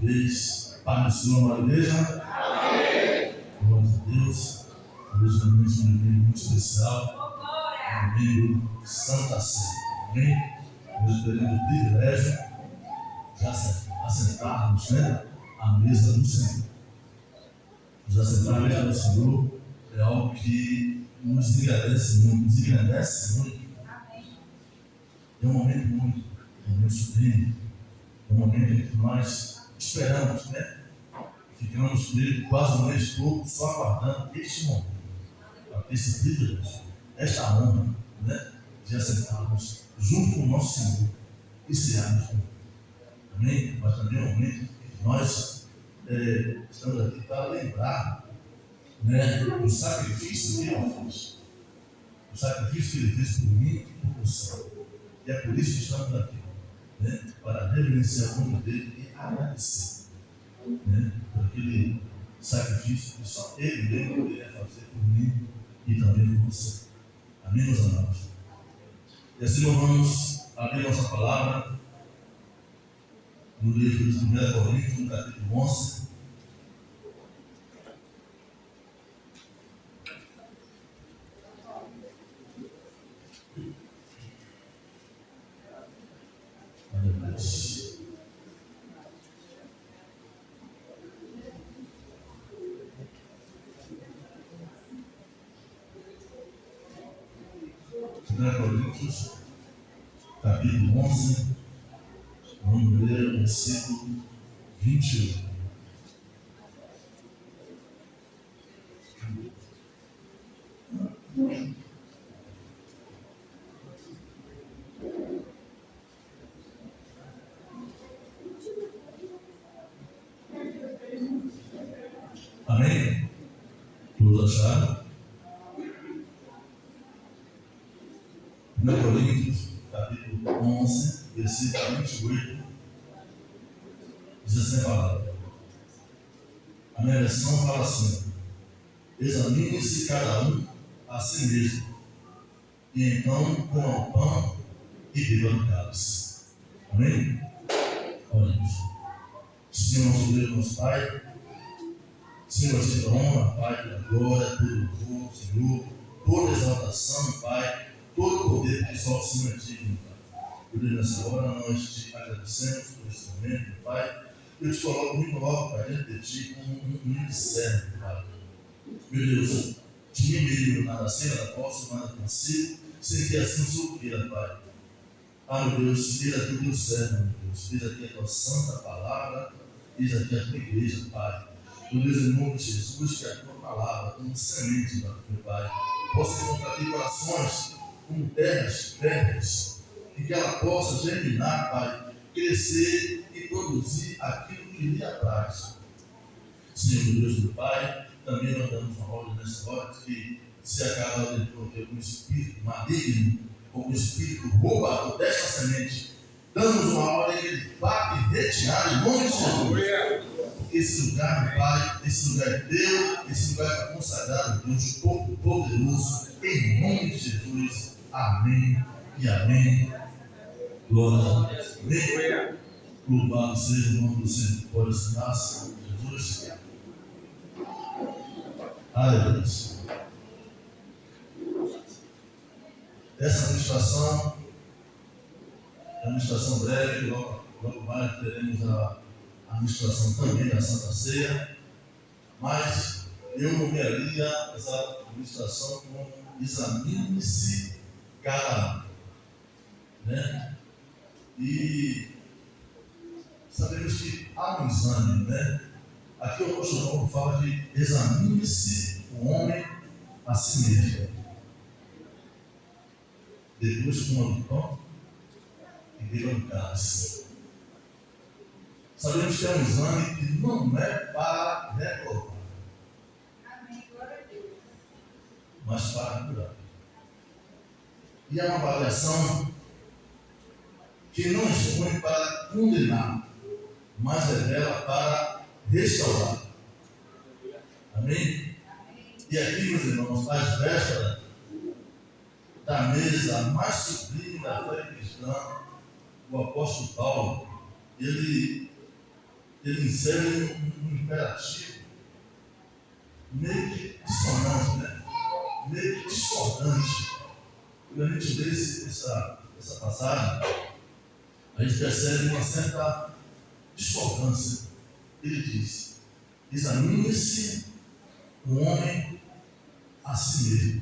vez. Pai do Senhor, amada igreja. Amém. Glória a Deus. Hoje realmente um domingo muito especial. Um domingo Santa Ceia. Amém? Hoje teremos o privilégio de assentarmos, à mesa do Senhor. Nos assentar à mesa do Senhor é algo que nos engrandece muito. É um momento muito sublime. É um momento em que nós esperamos, Ficamos quase um mês todo só aguardando este momento, esse privilégio, esta honra, de assentarmos junto com o nosso Senhor e cearmos com Ele. Amém? Mas também é um momento que nós estamos aqui para lembrar, do sacrifício que Ele fez. O sacrifício que Ele fez por mim e por você. E é por isso que estamos aqui, para reverenciar o nome dele e agradecer, por aquele sacrifício que só Ele mesmo poderia fazer por mim e também por você. Amém, meus amados? E assim nós vamos abrir nossa palavra no livro de 1 Coríntios, no capítulo 11. Coríntios, capítulo 11, vamos ler o versículo 21. Amém? Todos acharam? 1 Coríntios, capítulo 11, versículo 28, diz assim a palavra. A minha versão fala assim: examine-se cada um a si mesmo, e então coma o pão e beba no cálice. Amém? Oremos. Senhor, nosso Deus, nosso Pai, Senhor, te dou honra, Pai, pela glória, todo louvor, Senhor, toda exaltação, Pai, todo poder que só o Senhor é digno, Pai. Por nessa hora nós te agradecemos por esse momento, Pai. Eu te coloco muito logo, Pai, diante de Ti, como um servo, Pai. Meu Deus, de mim mesmo nada sei, nada posso, nada consigo, sem que assim o Senhor queira, Pai. Meu Deus, eis aqui o Teu servo, meu Deus, eis aqui a Tua santa palavra, eis aqui a Tua igreja, Pai. Meu Deus, em nome de Jesus, que a Tua palavra, como semente, meu Pai, possa encontrar aqui corações como terras férteis, e que ela possa germinar, Pai, crescer e produzir aquilo que lhe apraz. Senhor, meu Deus, meu Pai, também nós damos uma ordem nessa hora de que se acaso algum espírito maligno ou um espírito roubador desta semente, damos uma ordem que ele vá e retirar em nome de Jesus. Porque esse lugar, meu Pai, esse lugar é teu, esse lugar está consagrado a Deus Todo-Poderoso, em nome de Jesus. Amém e amém. Glória a Deus. Amém. Louvado seja o nome do Senhor por essa graça, Jesus. Aleluia. Essa administração é uma administração breve, logo mais teremos a administração também da Santa Ceia, mas eu nomearia essa administração como examine-se cada um, E sabemos que há um exame, Aqui o apóstolo Paulo fala de examine-se o homem a si mesmo. Depois coma do pão e beba do cálice. Sabemos que é um exame que não é para reprovar, mas para curar. E é uma avaliação que não expõe para condenar, mas revela para restaurar. Amém? E aqui, meus irmãos, às vésperas da mesa mais sublime da fé cristã, o apóstolo Paulo, ele ele insere um imperativo meio que dissonante, né? Meio que discordante. Quando a gente lê essa passagem, a gente percebe uma certa discordância. Ele diz: examine-se o homem a si mesmo.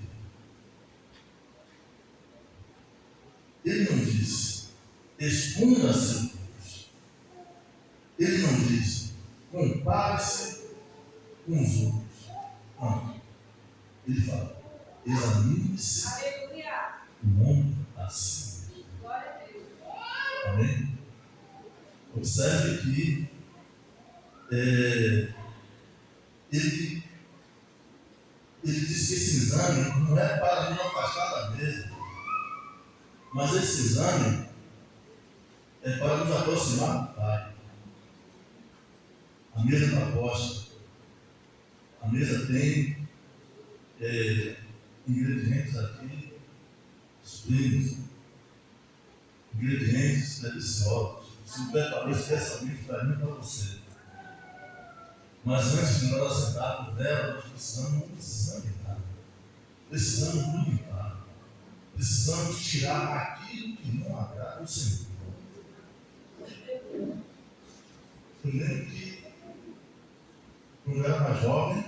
Ele não diz: exponha seus erros. Ele não diz: compare-se com os outros. Não. Ele fala: examine-se o homem a si mesmo. Amém? Observe que ele diz que esse exame não é para nos afastar da mesa, mas esse exame é para nos aproximar do Pai. A mesa está posta. A mesa tem ingredientes aqui, sublimes, ingredientes deliciosos. Se o preparou especialmente para mim e para você. Mas antes de nós sentarmos nela, nós precisamos nos examinar. Precisamos nos limpar. Precisamos tirar aquilo que não agrada ao Senhor. Eu lembro que, quando eu era mais jovem,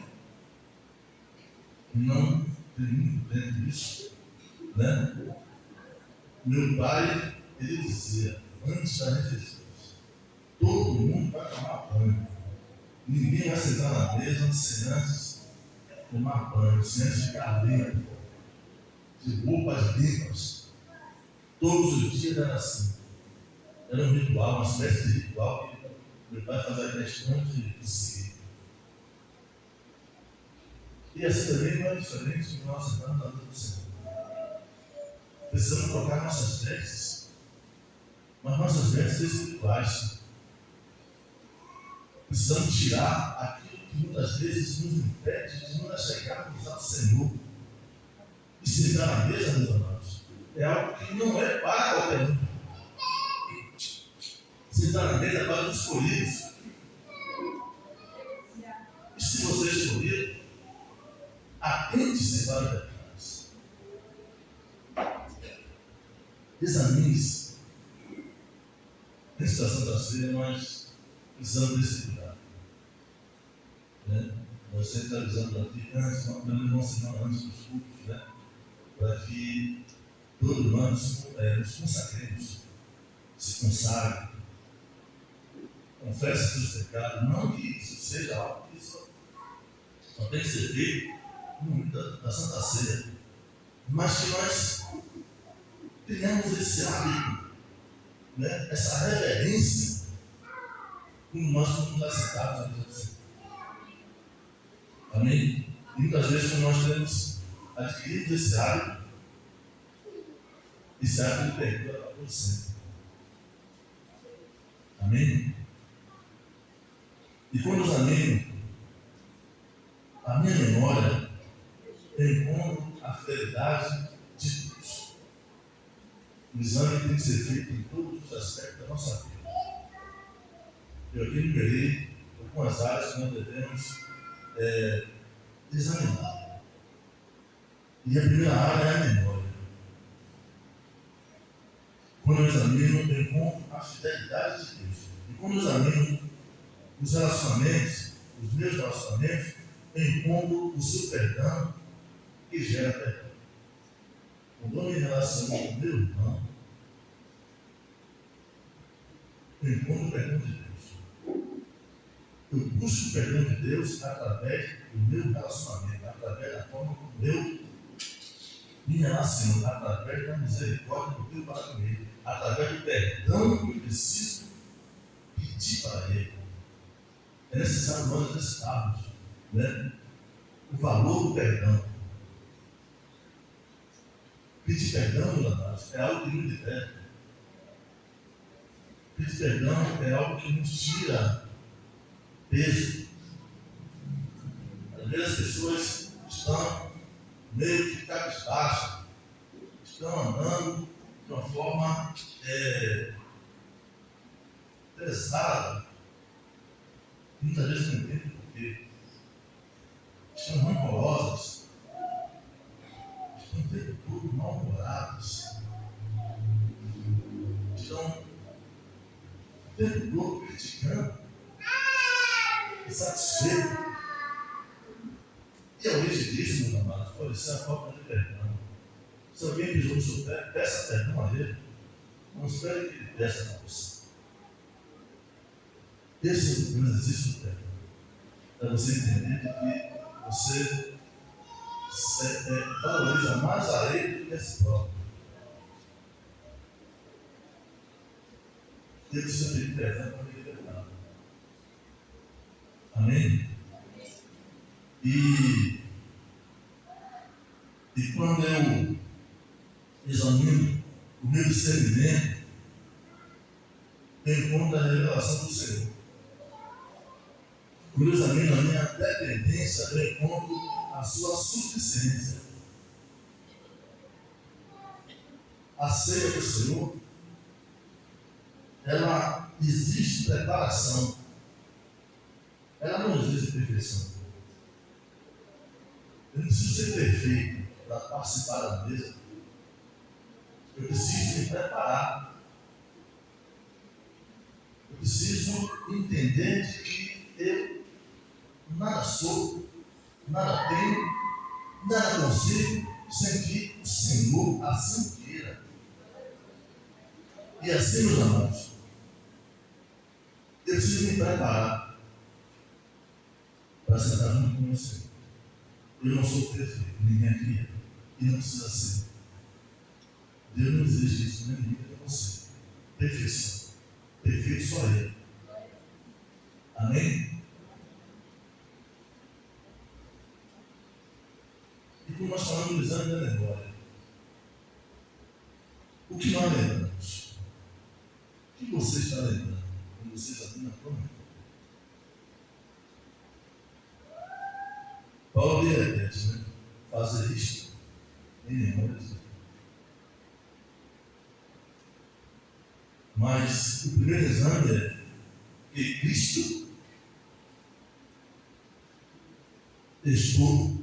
não tem muito tempo disso, né? Meu pai, ele dizia, antes da refeição, todo mundo vai tomar banho. Ninguém vai sentar na mesa sem antes tomar banho, sem antes ficar limpo, de roupas limpas. Todos os dias era assim. Era um ritual, uma espécie de ritual que meu pai fazia questão de seguir. E assim também não é diferente de nós sentarmos na mesa do Senhor. Precisamos trocar nossas vestes, mas nossas vestes espirituais. Precisamos tirar aquilo que muitas vezes nos impede de nos chegarmos ao Senhor. E sentar na mesa, meus amados, é algo que não é para qualquer um. Sentar na mesa é para os escolhidos. E se você é escolhido, atente-se para os detalhes. Examine-se. Nessa Santa Ceia, nós precisamos desse cuidado. Né? Nós sempre avisamos aqui, antes, pelo menos uma semana antes dos cultos, né? Para que todos nós nos consagremos, se consagrem, confesse seus pecados. Não que isso seja algo que só tem que ser feito no momento da Santa Ceia, mas que nós tenhamos esse hábito, né? Essa reverência, como nós somos aceitados na vida do Senhor. Amém? E muitas vezes, quando nós temos adquirido esse hábito perdura para por sempre. Amém? E quando examino a minha memória, eu encontro a fidelidade de Deus. O exame tem que ser feito em todos os aspectos da nossa vida. Eu aqui enumerei algumas áreas que nós devemos examinar. E a primeira área é a memória. Quando eu examino, eu encontro a fidelidade de Deus. E quando eu examino os relacionamentos, os meus relacionamentos, eu encontro o seu perdão que gera perdão. Quando eu me relaciono com o meu irmão, eu encontro o perdão de Deus. Eu busco o perdão de Deus através do meu relacionamento, através da forma como eu me relaciono, através da misericórdia do Deus para comigo, através do perdão que eu preciso pedir para Ele. É necessário nós exercitarmos, né, o valor do perdão. Pedir perdão, meus amados, é algo que nos liberta. Pedir perdão é algo que nos tira peso. Às vezes as pessoas estão meio que cabisbaixas, estão andando de uma forma pesada, Muitas vezes não entendem porque estão rancorosas, estão o tempo todo mal-humoradas, estão o tempo todo criticando, insatisfeitos. E a origem disso, meus amados, pode ser a falta de perdão. Se alguém pisou no seu pé, peça perdão a ele. Não espere que ele peça para você. Esse é o exercício do perdão. Para você entender que você valoriza mais a ele do que a si próprio. Ele precisa pedir perdão para ele perdoar. Amém? E quando eu examino o meu discernimento, eu encontro a revelação do Senhor. Quando eu examino a minha dependência, eu encontro a sua suficiência. A ceia do Senhor, ela existe preparação. Ela não existe perfeição. Eu não preciso ser perfeito para participar da mesa. Eu preciso me preparar. Eu preciso entender de que eu nada sou, nada tenho, nada consigo, sem que o Senhor assim queira. E assim, meus amados, eu preciso me preparar para sentar junto com o Senhor. Eu não sou perfeito, ninguém aqui é, e não precisa ser. Deus não exige isso, nem mim, nem você. Perfeição. Perfeito só Ele. Amém? E como nós falamos do exame da memória, o que nós lembramos? O que você está lembrando quando você está tendo a tua memória? Paulo lhe repete, né? Fazer isto em memória de Deus. Mas o primeiro exame é que Cristo expôs.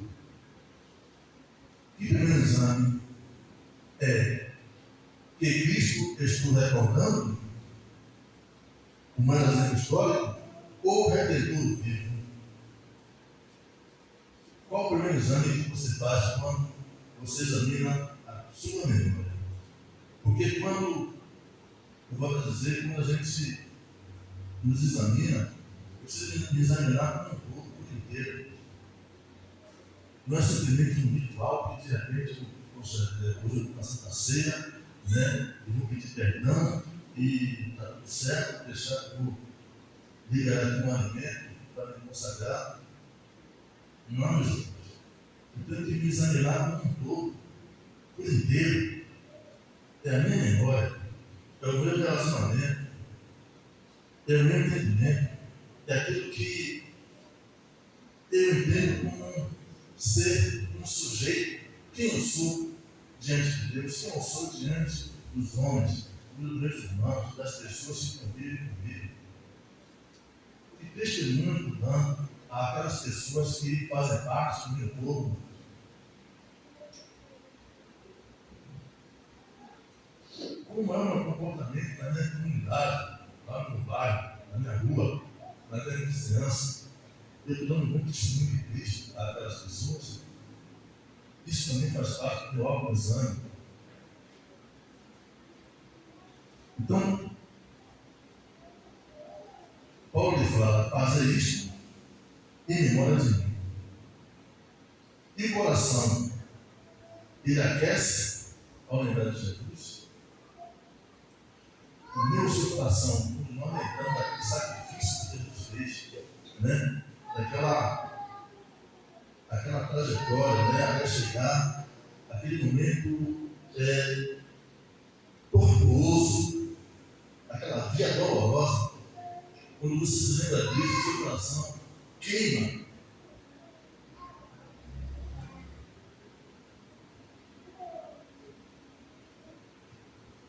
E o primeiro exame é que Cristo estou recordando o mais exemplo histórico ou o redentor vivo. Qual o primeiro exame que você faz quando você examina a sua memória? Porque quando, eu vou dizer, quando a gente nos examina, precisa examinar como um todo, por inteiro. Não é simplesmente um ritual que de repente, poxa, hoje eu estou na Santa Ceia, né? Eu vou pedir perdão e está tudo certo, vou deixar que eu vou ligar aqui um alimento para me consagrar. Não, meus irmãos. Eu tenho que me examinar como um todo, por inteiro. É a minha memória, é o meu relacionamento, é o meu entendimento, é aquilo que eu entendo como ser um sujeito, quem eu sou diante de Deus, quem eu sou diante dos homens, dos meus irmãos, das pessoas que convivem comigo. E testemunho dando àquelas pessoas que fazem parte do meu povo. Como é o meu comportamento na minha comunidade, lá no meu bairro, na minha rua, na minha vizinhança. Eu estou dando muito testemunho de Cristo àquelas pessoas. Isso também faz parte do meu exame. Então, Paulo lhe fala, fazer isto em memória de mim. E o coração, ele aquece ao lembrar de Jesus. O meu seu coração, não lembrando daquele sacrifício que Jesus fez, né? Daquela trajetória, né? Até chegar aquele momento tortuoso, aquela via dolorosa. Quando você se lembra disso, o seu coração queima.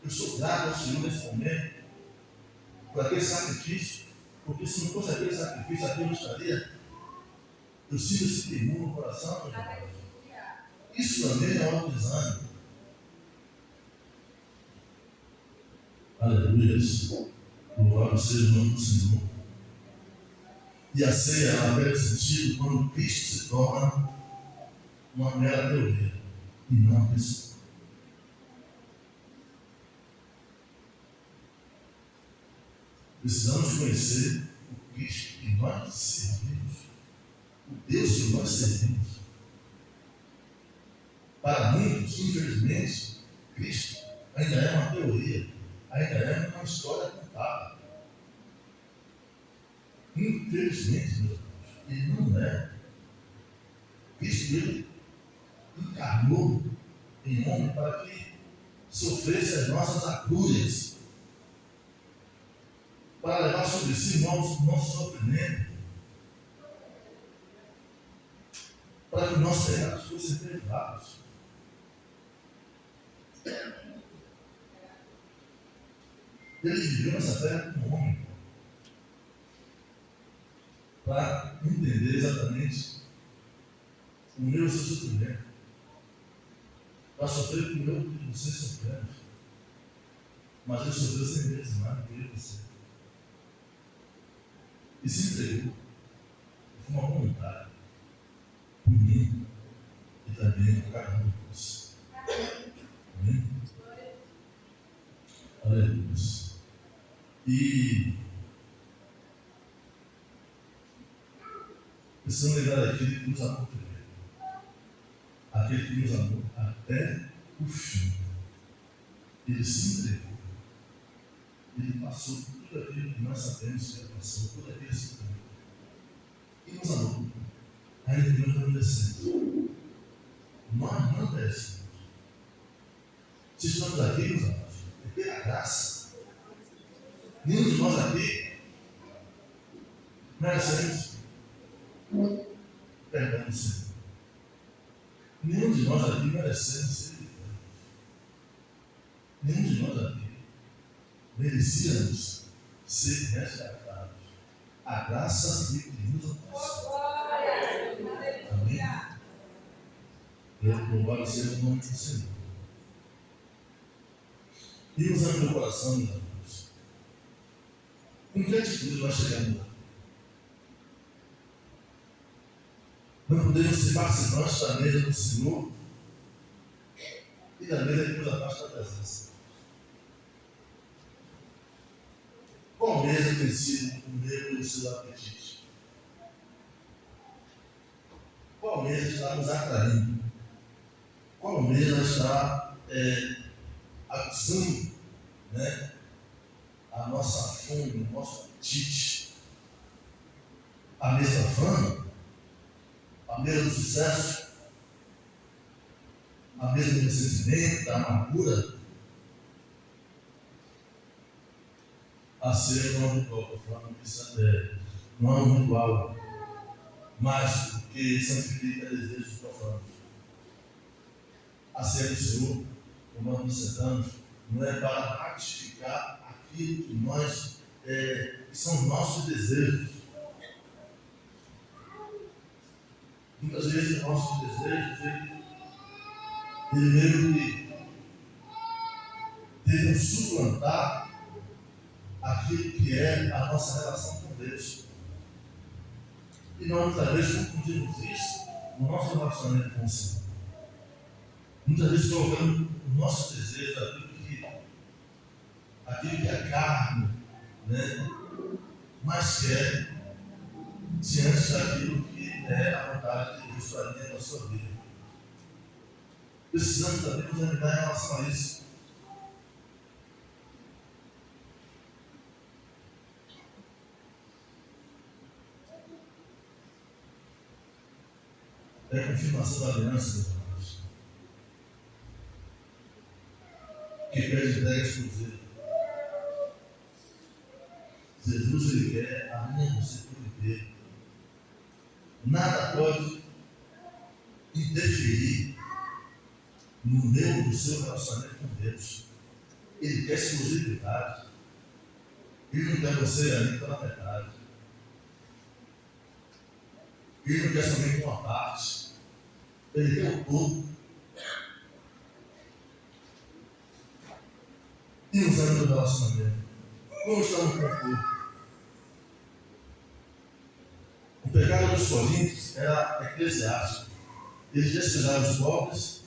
Eu sou grato ao Senhor nesse momento por aquele sacrifício, Porque se não fosse aquele sacrifício, aqui eu não estaria. Eu sinto esse temor no coração. Isso também é um desânimo. Aleluia. Louvado seja o nome do Senhor. E a ceia, ela perde sentido quando Cristo se torna uma mera teoria e não uma pessoa. Precisamos conhecer o Cristo que nós servimos, o Deus que nós servimos. Para muitos, infelizmente, Cristo ainda é uma teoria, ainda é uma história contada. Infelizmente, meus irmãos, ele não é. Cristo, ele encarnou em homem para que sofresse as nossas agulhas, para levar sobre si nosso sofrimento, para que nossos pecados fossem perdoados. Ele viveu nessa terra como homem, para entender exatamente o meu e o seu sofrimento, para sofrer com o meu e você sofremos. Mas ele sofreu 100 vezes mais do que eu e você. E se entregou de forma voluntária por mim e também por cada um de nós. Amém? Aleluia. E precisamos lembrar daquele que nos amou primeiro, aquele que nos amou até o fim. Ele se entregou, ele passou por tudo aquilo que nós sabemos que ele passou, tudo aquilo sofrimento, e nos amou, ainda que não merecemos. Nós não merecemos. Se estamos aqui, meus amados, é pela graça. Nenhum de nós aqui merecemos perdão do Senhor. Nenhum de nós aqui merecemos ser libertos. Nenhum de nós aqui merecíamos ser resgatados. A graça que nos alcançou. Amém? Louvado seja o nome do Senhor. E usando meu coração, meus amigos, com que atitude nós chegamos aqui? Não podemos ser participantes da mesa do Senhor e da mesa que nos afasta da presença. Qual mesa tem sido o meu e o seu apetite? Qual mesa está nos atraindo? Qual mesa está aguçando, né, a nossa fome, o nosso apetite? A mesa da fama? A mesa do sucesso? A mesa do ressentimento, da amargura? A ceia não é um ritual, estou falando que isso não é um ritual mágico que santifica desejos profanos. A ceia do Senhor, como nós dissemos, não é para ratificar aquilo que nós, que são nossos desejos. Muitas vezes nossos desejos, ele meio que devem suplantar aquilo que é a nossa relação com Deus. E nós muitas vezes confundimos isso no nosso relacionamento com o Senhor. Muitas vezes colocamos o nosso desejo, aquilo que a carne, né, mais quer, diante daquilo que é a vontade de Deus para mim e para a sua vida. Precisamos também nos lembrar em relação a isso. É a confirmação da aliança, meus irmãos, que pede entrega exclusiva. Jesus, ele quer a minha e você por inteiro. Nada pode interferir no meu e no seu relacionamento com Deus. Ele quer exclusividade. Ele não quer você ali pela metade. Ele não quer somente uma parte, ele quer o todo. E os anos do relacionamento? Como estamos com o corpo? O pecado dos coríntios era eclesiástico. Eles despejaram os pobres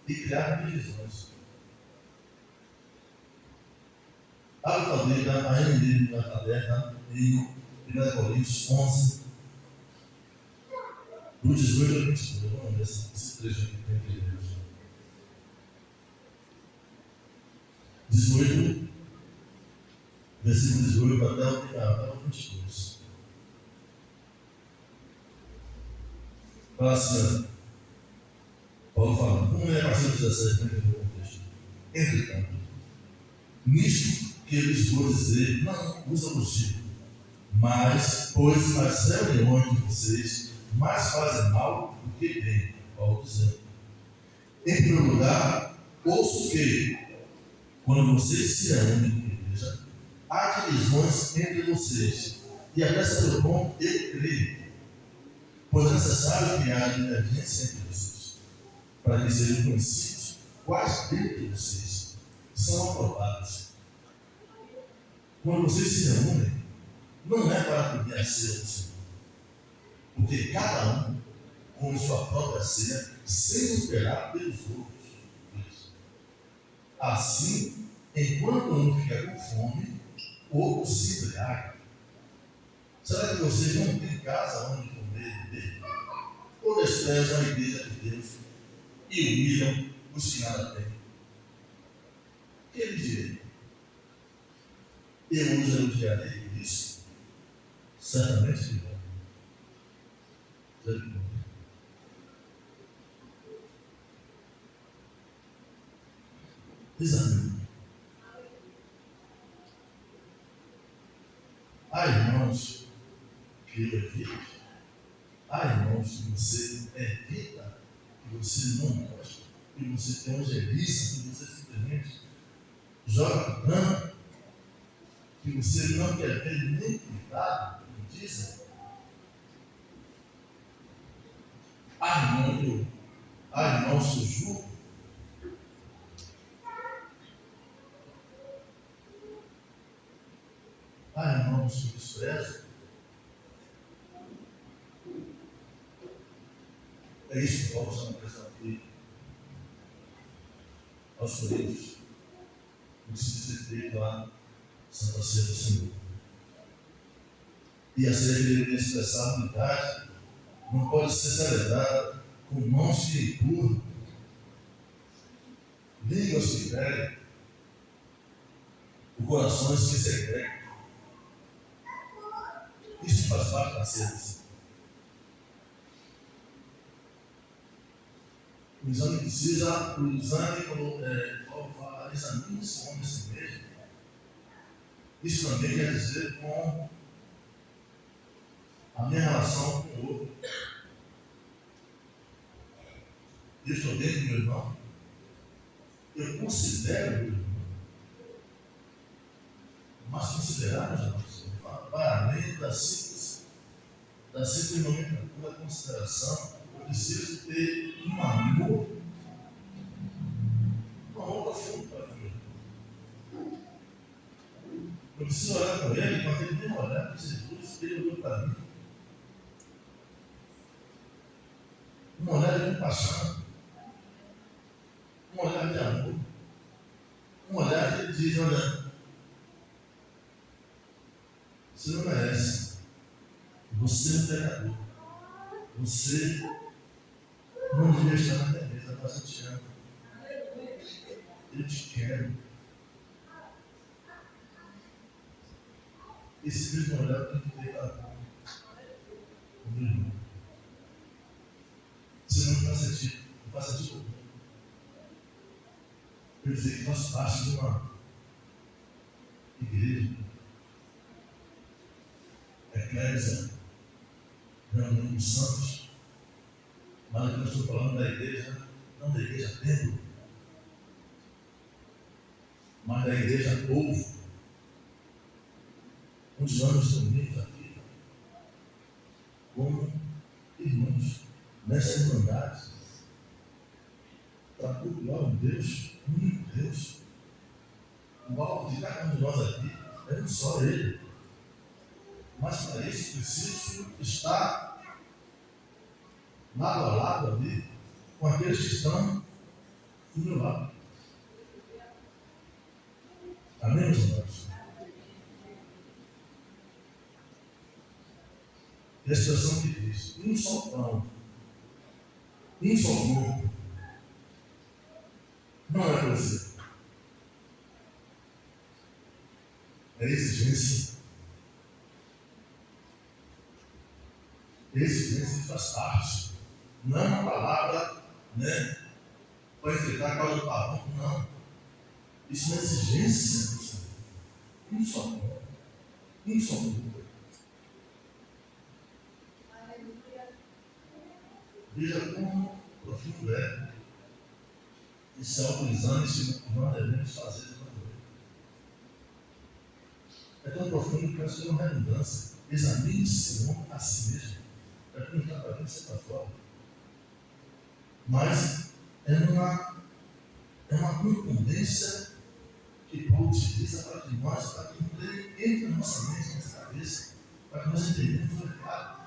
e criaram divisões. Abre a cadeira, a NB na caderna, em 1 Coríntios 11, do 18 ao 22. Vamos ver esse trecho aqui que tem Deus. 18, versículo 18 até o 22. Fala assim, Paulo fala, como é a partir do 17, que eu vou texto. Entretanto, nisto que eles vou dizer, não usa elogio, mas, pois as reuniões de vocês mais fazem mal do que bem, Paulo dizendo. Em primeiro lugar, ouço que, quando vocês se reúnem na igreja, há divisões entre vocês, e até certo ponto eu creio, pois é necessário que haja divergência entre vocês, para que sejam conhecidos quais dentre vocês são aprovados. Quando vocês se reúnem, não é para comer a ceia do Senhor, porque cada um come sua própria ceia, sem esperar pelos outros. Assim, enquanto um fica com fome, o outro se embriaga. Será que vocês não têm casa onde comer e beber? Ou desprezam a igreja de Deus e humilham os que nada têm? Que ele diria? Eu os elogiarei por isso? Certamente que não. Desafio. Há irmãos que eu evito. Há irmãos que você evita, que você não gosta, que você tem ojeriza, que você simplesmente joga dano, que você não quer ver nem cuidado, que dizem. Há irmãos que julgam. Há irmãos que desprezam. É isso que Paulo está apresentando aqui aos Coríntios, o que se diz feito lá, Santa Ceia do Senhor. E a ceia que deveria expressar a unidade não pode ser celebrada com mãos que empurram, línguas que ferem, o corações que segregam. Isso faz parte da ceia do Senhor. O exame precisa, quando Paulo fala, examine-se como si mesmo. Isso também quer dizer com a minha relação com o outro. Eu estou dentro do meu irmão. Eu considero o meu irmão. Mas considerarmos a nossa irmã vai além da simples nomenclatura, consideração. Eu preciso ter um amor profundo para o meu irmão. Eu preciso olhar para ele com aquele mesmo olhar que Jesus ele olhou para mim. Um olhar de compaixão, um olhar de amor, um olhar que ele diz, olha, você não merece, você é um pecador, você não devia estar na minha mesa, mas eu te amo, eu te quero. Esse mesmo olhar tem que ter para o meu irmão. Senão não faz sentido, não faz sentido algum. Eu dizer que faz parte de uma igreja, eclésia, reunião dos santos, mas eu estou falando da igreja, não da igreja templo, mas da igreja povo, onde nós nos reunimos aqui, como Irmãos, nessa irmandade, para cultuar um Deus, único Deus, o alvo de cada um de nós aqui é um só Ele. Mas para isso preciso estar lado a lado ali com aqueles que estão do meu lado. Amém, meus irmãos? E a expressão que diz: um só pão, um só corpo, não é você. É exigência. Exigência faz parte. Não é uma palavra, né, para enfrentar a causa do pavão, não. Isso é exigência do Senhor. Um só pão, um só corpo. Veja como profundo é esse autoexame que nós devemos fazer de novo. É tão profundo que acho que é uma redundância. Examine-se a si mesmo. É que não está para dentro, você está fora. Mas é uma contundência que Paulo utiliza para que nós, para que não entre na nossa mente, na nossa cabeça, para que nós entendamos o recado.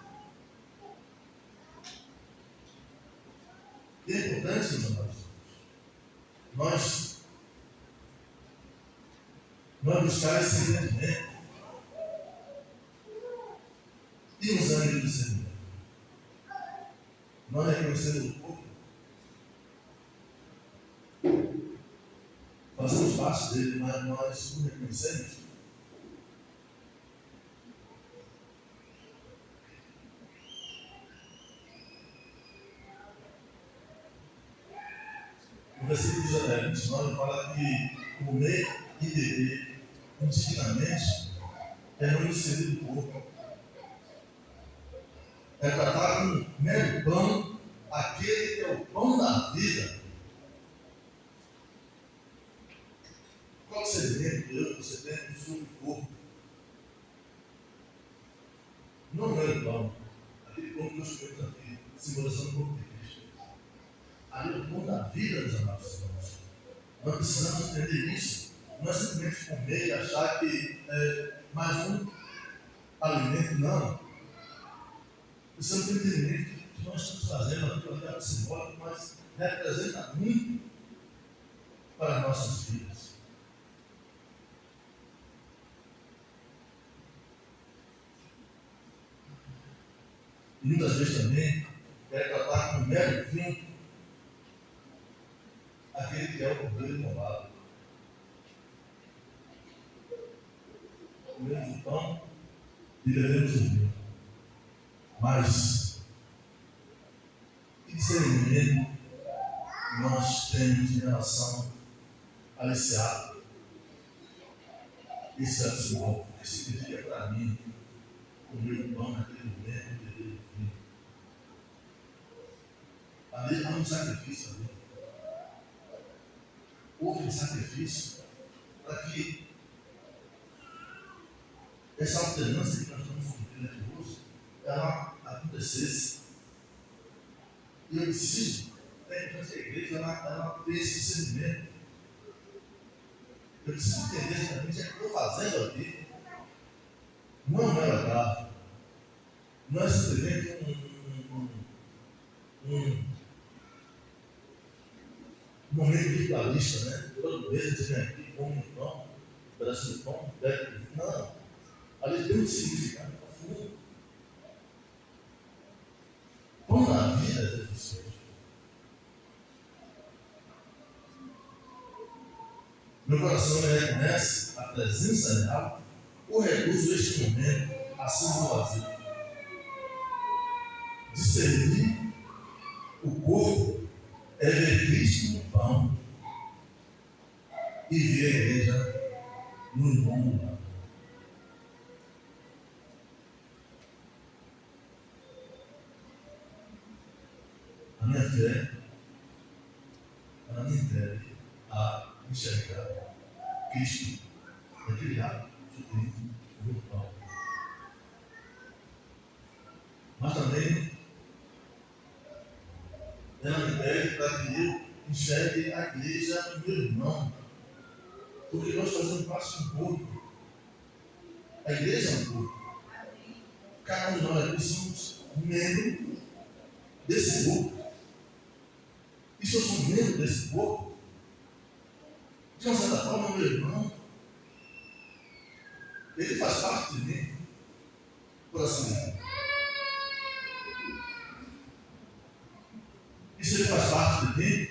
E é importante, meus amados, nós buscar esse entendimento e usar ele do discernimento. Nós reconhecemos o corpo, fazemos parte dele, mas nós não reconhecemos. O versículo 29 fala que comer e beber indignamente é não inserir o corpo. É tratar com mero pão aquele que é o pão da vida. Qual o segredo que você tem sobre o corpo? Não é o pão. Aquele pão que nós comemos aqui, simbolizando o corpo de Cristo. Ali é o pão da vida, meus amados irmãos. Nós precisamos entender isso. Não é simplesmente comer e achar que é mais um alimento, não. Precisamos ter entendimento que nós estamos fazendo aqui uma coisa simbólica, mas representa muito para as nossas vidas. E muitas vezes também é tratar com mero fim aquele que é o cordeiro immolado. Comemos o pão e bebemos o vinho. Mas que discernimento nós temos em relação a esse ato, esse ato simbólico, que significa para mim comer o pão naquele momento e beber o vinho. Ali há um sacrifício ali. Houve um sacrifício para que essa alternância que nós estamos cumprindo aqui hoje, ela acontecesse. E eu preciso, que a igreja ela tenha esse discernimento. Eu preciso entender exatamente o que eu estou fazendo aqui. Não é legal. Não é simplesmente um momento ritualista, né? Todo mês a gente vem aqui, come um pão, um pedaço de pão, bebe. Não. Ali tem um significado profundo. Pão da vida é Jesus Cristo. Meu coração me reconhece a presença real, ou reduzo este momento a ser um vazio. Discernir o corpo é ver Cristo no pão e ver a igreja no irmão. A minha fé, ela me entregue a enxergar Cristo naquele ato supremo do pão. Mas também ela me pede para que eu enxergue a igreja do meu irmão. Porque nós fazemos parte de um corpo. A igreja é um corpo. Cada um de nós aqui somos membro desse corpo. E se eu sou membro desse corpo, de uma certa forma, meu irmão, ele faz parte de mim, por assim dizer. E se ele faz parte de mim,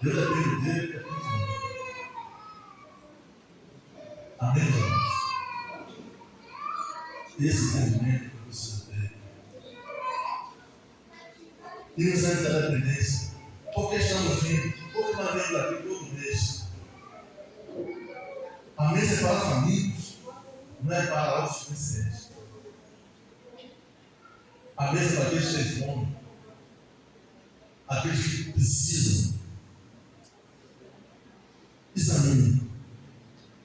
eu dependo dele, ele depende de mim. Amém, irmãos? Esse entendimento que eu preciso ter. E nos anos da dependência, por que estamos vindo? Por que nós vemos aqui todo mês? A mesa é para os amigos, não é para os suficientes. A mesa é para aqueles que têm fome, aqueles que precisam. Examine.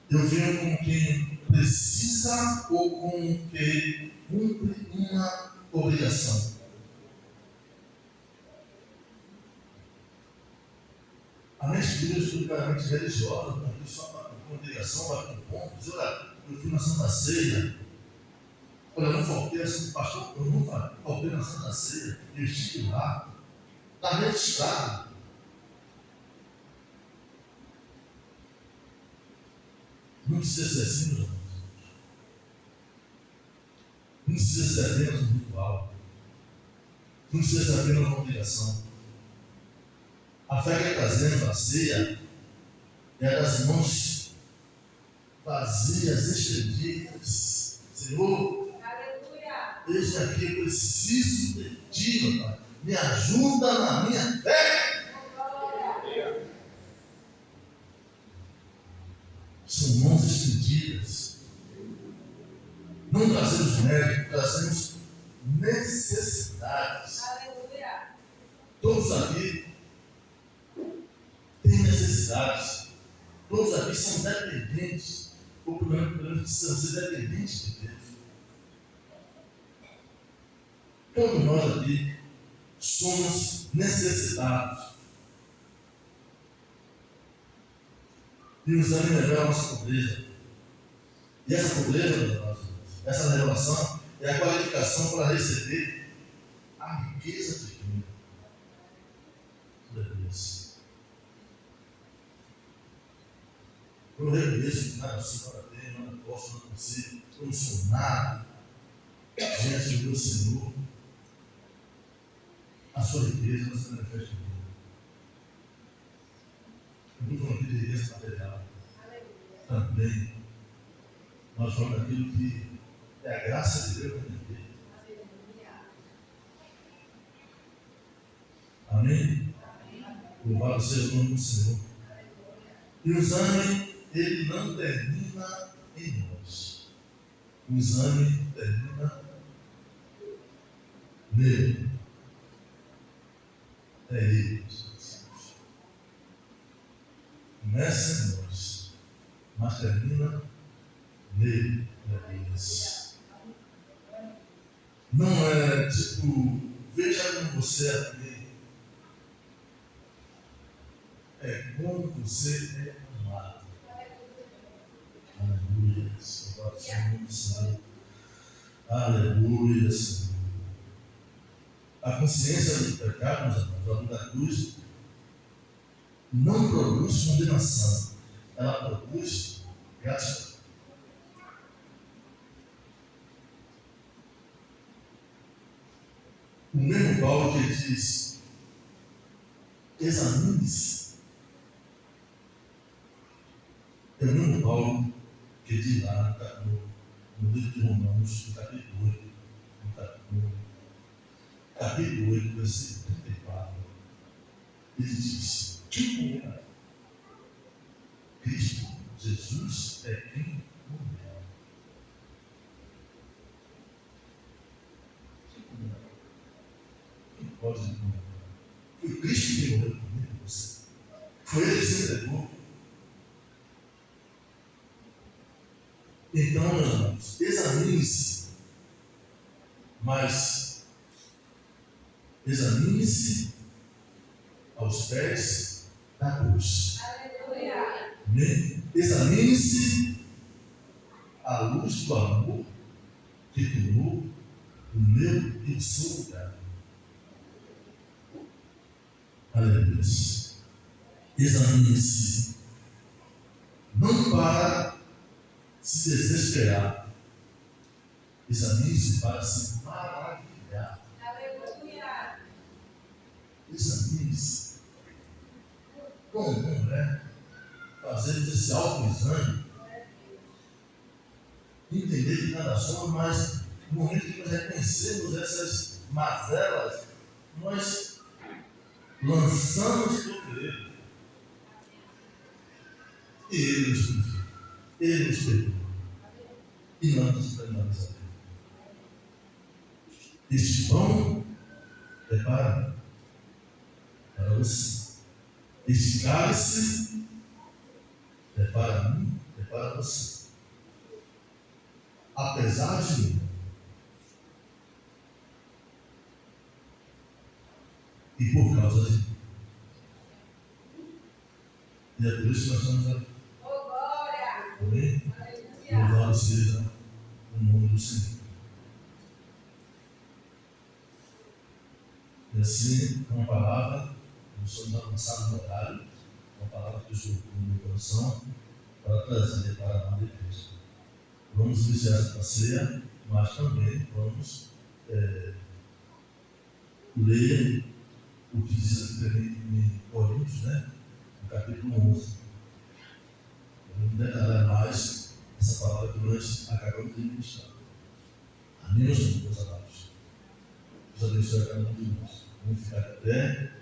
Eu venho com quem precisa ou com quem cumpre uma obrigação. A mente de Deus é claramente religiosa, não é só para uma obrigação, para um ponto. Diz, olha, eu fui na Santa Ceia. Olha, eu não faltei, assim, pastor, eu não faltei na Santa Ceia. Eu estive lá. Está registrado. Não precisa ser assim, meus irmãos. Não precisa ser apenas um ritual. Não precisa ser apenas uma obrigação. A fé que trazemos a ceia é a das mãos vazias, estendidas. Senhor, eis aqui, eu preciso de ti, meu Pai. Me ajuda na minha fé. São mãos estendidas. Não trazemos mérito, trazemos necessidades. Todos aqui têm necessidades. Todos aqui são dependentes. Ou pelo menos precisam ser dependentes de Deus. Todos nós aqui somos necessitados. E nos alimentar a nossa pobreza. E essa pobreza, essa revelação, é a qualificação para receber a riqueza divina. Eu reconheço que nada assim para ter, nada posso, não consigo, eu não sou nada diante do meu Senhor. A sua riqueza não se manifesta em mim. Eu não falando aqui de riqueza material. Também. Nós falamos daquilo que é a graça de Deus na minha vida. Amém? Louvado seja o nome do Senhor. E o exame, ele não termina em nós. O exame termina nele. É ele. Começa em nós, mas termina nele. É isso. Não é tipo, veja como você é aqui. É como você é amado. Aleluia. Senhor. Aleluia, Senhor. A consciência do pecado, meus irmãos, a luz da cruz, não produz condenação, ela produz gratidão. O mesmo Paulo que diz: examine-se. É o mesmo Paulo que diz lá no livro de Romanos, no capítulo 8, capítulo 8, versículo 34. Ele diz: quem era? Cristo, Jesus é quem morreu. Quem pode morrer? Foi Cristo que morreu por mim e você. Foi ele que se entregou. Então, meus irmãos, examine-se. Mas Examine-se aos pés da cruz. Amém? Examine-se à luz do amor que tomou o meu e o seu lugar. Aleluia. Examine-se. Não para se desesperar. Examine-se para se maravilhar. Aleluia. Examine-se. Como bom é fazermos esse autoexame, entender que nada somos, mas no momento que nós reconhecemos essas mazelas, nós lançamos sobre ele. E ele nos purifica. Ele nos perdoa. E não nos penaliza. Este pão é para você. Este cálice é para mim, é para você. Apesar de mim. E por causa de mim. E é por isso que nós estamos aqui. Amém? Louvado seja o nome do Senhor. E assim, uma palavra, nós estamos avançados no horário, uma palavra que eu estou no meu coração para trazer para a igreja. Vamos iniciar essa ceia, mas também vamos ler o que diz aqui em Coríntios, né? No capítulo 11. Vamos detalhar mais essa palavra que nós acabamos de ministrar. Amém, meus amados? Deus abençoe a cada um de nós. Vamos ficar de pé,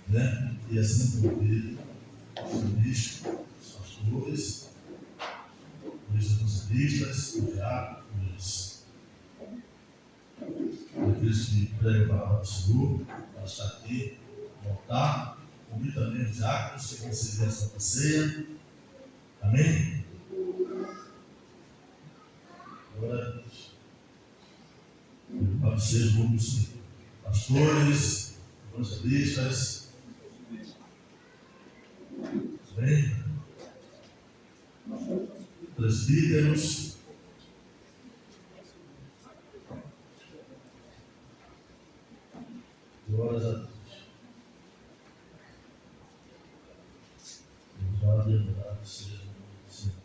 né? E assim convido os ministros, os pastores, os evangelistas, os diáconos, aqueles que pregam a palavra do Senhor, para estar aqui, voltar. Convido também os diáconos que vão servir a Santa Ceia. Amém? Glória a Deus. Para ser muitos pastores, evangelistas. Amém? Presbíteros. Glórias a Deus. Louvado e adorado seja o Senhor.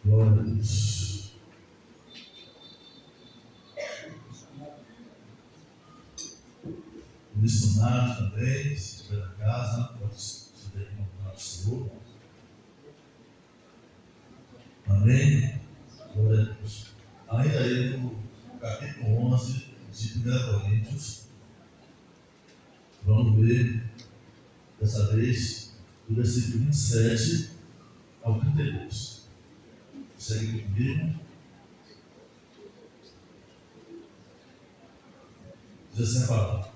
Glória a Deus. O missionário também, se estiver na casa, pode se encontrar o Senhor. Amém. Glória a Deus. Ainda aí no capítulo 11 de 1 Coríntios, vamos ver dessa vez do versículo 27 ao 32. Segue aqui comigo. Diz assim a palavra.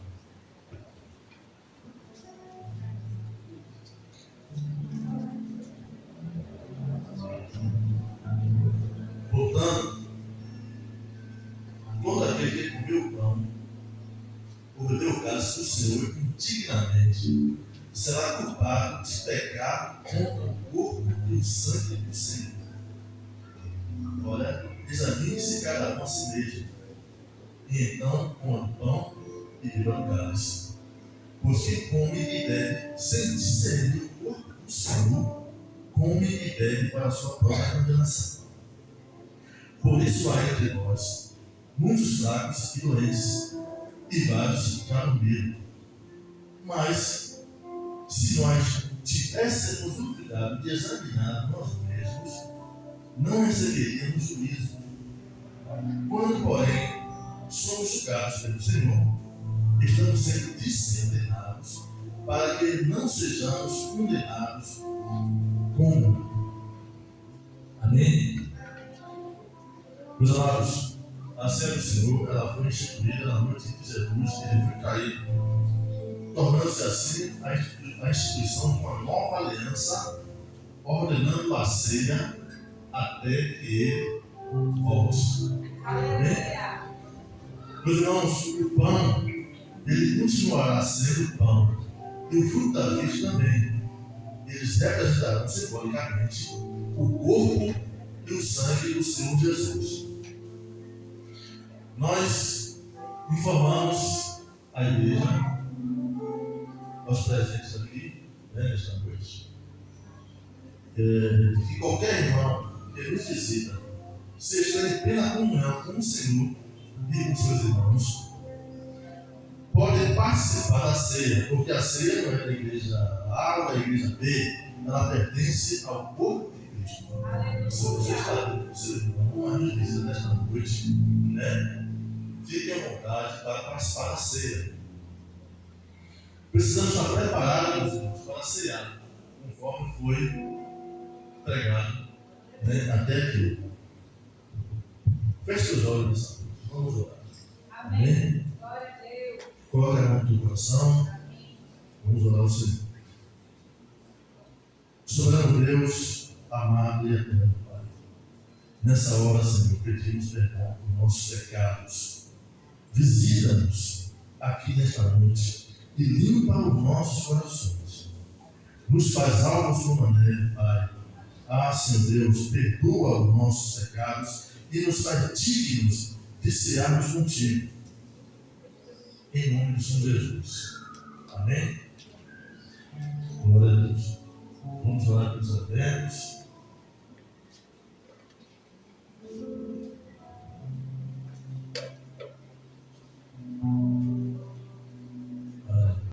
Portanto, todo aquele que comeu o pão, ou bebeu o cálice do Senhor indignamente, será culpado de pecar contra o corpo e o sangue do Senhor. Olha, examine-se cada um a si mesmo, e então coma o pão e beba o cálice. Pois quem come e bebe sem discernir o corpo do Senhor, come e bebe para a sua própria condenação. Por isso há entre nós muitos fracos e doentes, e vários já morreram. Mas, se nós tivéssemos o cuidado de examinar nós mesmos, não receberíamos juízo. Quando, porém, somos julgados pelo Senhor, estamos sendo disciplinados para que não sejamos condenados com o mundo. Amém? Meus amados, a ceia do Senhor, ela foi instituída na noite em que Jesus ele foi caído, tornando-se assim a instituição de uma nova aliança, ordenando a ceia até que ele volte. Amém? Meus irmãos, o pão, ele continuará sendo pão. E o fruto da vide também. Eles representarão simbolicamente o corpo e o sangue do Senhor Jesus. Nós informamos a igreja, aos presentes aqui, nesta noite, que qualquer irmão que nos visita, se está em plena comunhão com o Senhor e com seus irmãos, pode participar da ceia, porque a ceia não é da igreja A ou da igreja B, ela pertence ao corpo de Cristo. Se você está com o seu irmão, uma visita nesta noite, fique à vontade para participar da ceia. Precisamos estar preparados, irmãos, para cear, conforme foi pregado até aqui. Feche os olhos nessa noite. Vamos orar. Amém? Glória a Deus. Coloque a mão no teu coração. Amém. Vamos orar ao Senhor. Soberano Deus, amado e eterno Pai, nessa hora, Senhor, pedimos perdão por nossos pecados. Visita-nos aqui nesta noite e limpa os nossos corações. Nos faz alvos com maneira, Pai. Senhor Deus, perdoa os nossos pecados e nos faz dignos de cearmos contigo. Em nome de Senhor Jesus. Amém?